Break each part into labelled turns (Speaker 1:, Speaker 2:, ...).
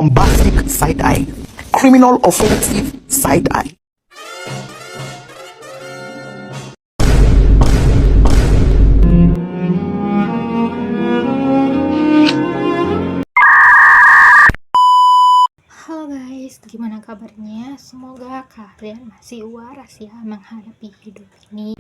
Speaker 1: bombastic side eye, criminal offensive side eye.
Speaker 2: Halo guys, gimana kabarnya? Semoga kalian masih waras ya menghadapi hidup ini.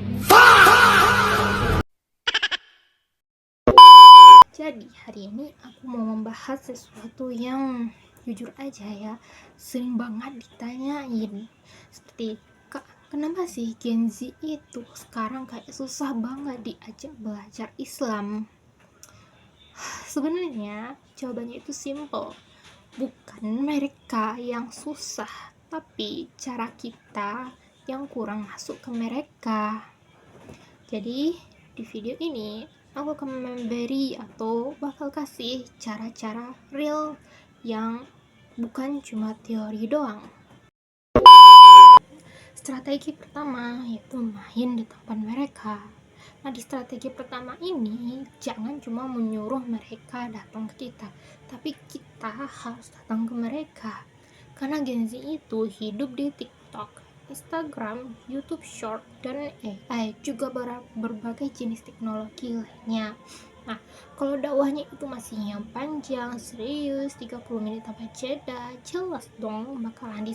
Speaker 2: Jadi hari ini aku mau membahas sesuatu yang jujur aja ya, sering banget ditanyain. Seperti, Kak, kenapa sih Gen Z itu sekarang kayak susah banget diajak belajar Islam? Sebenarnya jawabannya itu simple. Bukan mereka yang susah, tapi cara kita yang kurang masuk ke mereka. Jadi di video ini aku akan memberi atau bakal kasih cara-cara real yang bukan cuma teori doang. Strategi pertama yaitu main di depan mereka. Nah, di strategi pertama ini jangan cuma menyuruh mereka datang ke kita, tapi kita harus datang ke mereka. Karena Gen Z itu hidup di TikTok, Instagram, YouTube Short, dan AI, juga berbagai jenis teknologi lainnya. Nah, kalau dakwahnya itu masih yang panjang, serius, 30 menit tanpa jeda, jelas dong bakalan di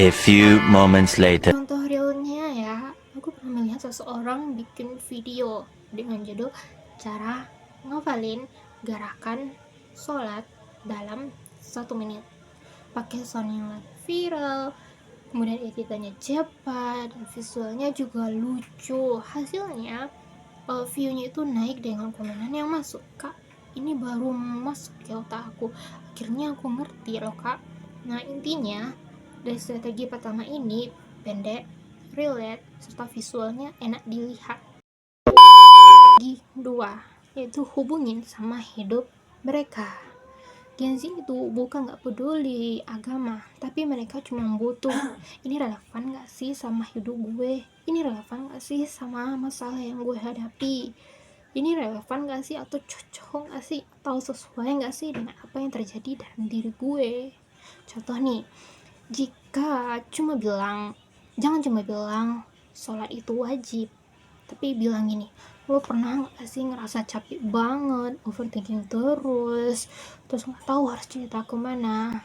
Speaker 3: A few moments later.
Speaker 2: Contoh realnya ya, aku pernah melihat seseorang bikin video dengan judul cara ngafalin gerakan sholat dalam 1 menit, pakai sound yang lagi viral, kemudian editannya cepat dan visualnya juga lucu. Hasilnya view-nya itu naik dengan komenan yang masuk. Kak, ini baru masuk ke otak aku, akhirnya aku ngerti loh Kak. Nah, intinya dari strategi pertama ini pendek, relate, serta visualnya enak dilihat. Strategi 2 yaitu hubungin sama hidup mereka. Gen Z itu bukan gak peduli agama, tapi mereka cuma butuh, ini relevan gak sih sama hidup gue? Ini relevan gak sih sama masalah yang gue hadapi? Ini relevan gak sih, atau cocok gak sih, atau sesuai gak sih dengan apa yang terjadi dalam diri gue? Contoh nih, jangan cuma bilang sholat itu wajib, tapi bilang gini, lo pernah gak sih ngerasa capek banget, overthinking terus gak tahu harus cerita kemana?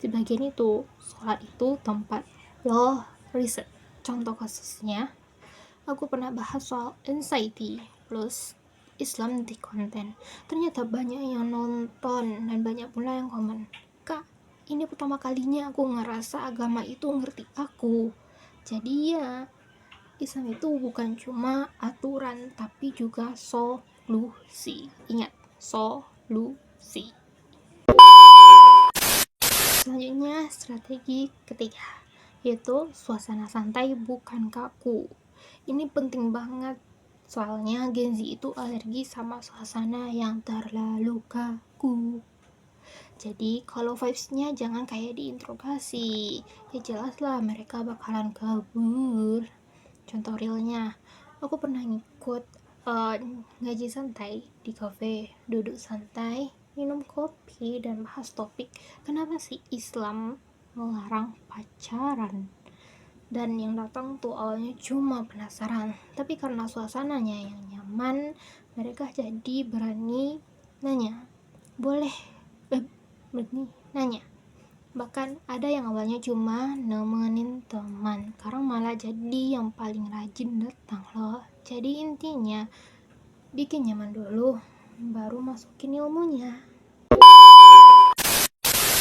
Speaker 2: Di bagian itu, sholat itu tempat lo riset. Contoh kasusnya, aku pernah bahas soal anxiety plus Islam di konten. Ternyata banyak yang nonton dan banyak pula yang komen, Kak, ini pertama kalinya aku ngerasa agama itu ngerti aku. Jadi ya, Islam itu bukan cuma aturan, tapi juga solusi. Ingat, solusi. Selanjutnya, strategi ketiga yaitu suasana santai bukan kaku. Ini penting banget, soalnya Gen Z itu alergi sama suasana yang terlalu kaku. Jadi kalau vibes-nya jangan kayak diinterogasi, ya jelas lah mereka bakalan kabur. Contoh realnya, aku pernah ngikut ngaji santai di cafe, duduk santai, minum kopi, dan bahas topik kenapa sih Islam melarang pacaran. Dan yang datang tuh awalnya cuma penasaran, tapi karena suasananya yang nyaman, mereka jadi berani nanya, boleh berani nanya. Bahkan ada yang awalnya cuma nemenin teman, sekarang malah jadi yang paling rajin datang loh. Jadi intinya bikin nyaman dulu, baru masukin ilmunya.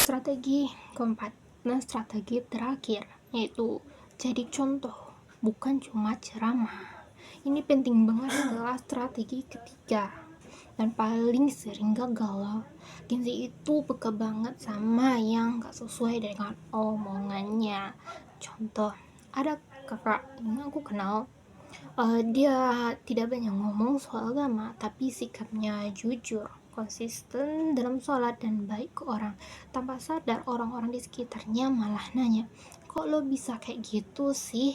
Speaker 2: Strategi keempat, nah strategi terakhir yaitu jadi contoh, bukan cuma ceramah. Ini penting banget adalah strategi ketiga dan paling sering gagal loh. Gen Z itu peka banget sama yang gak sesuai dengan omongannya. Contoh, ada kakak yang aku kenal, Dia tidak banyak ngomong soal agama, tapi sikapnya jujur, konsisten dalam sholat dan baik ke orang. Tanpa sadar, orang-orang di sekitarnya malah nanya, kok lo bisa kayak gitu sih?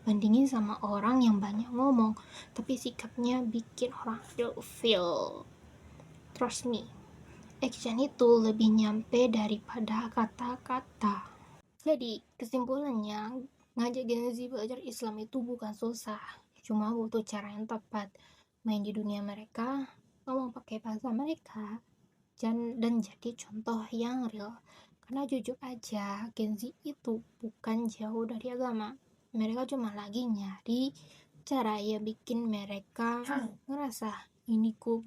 Speaker 2: Bandingin sama orang yang banyak ngomong, tapi sikapnya bikin orang feel. Trust me, action itu lebih nyampe daripada kata-kata. Jadi, kesimpulannya, ngajak Gen Z belajar Islam itu bukan susah, cuma butuh cara yang tepat. Main di dunia mereka, ngomong pakai bahasa mereka, dan jadi contoh yang real. Karena jujur aja, Gen Z itu bukan jauh dari agama. Mereka cuma lagi nyari cara yang bikin mereka ngerasa ini ku.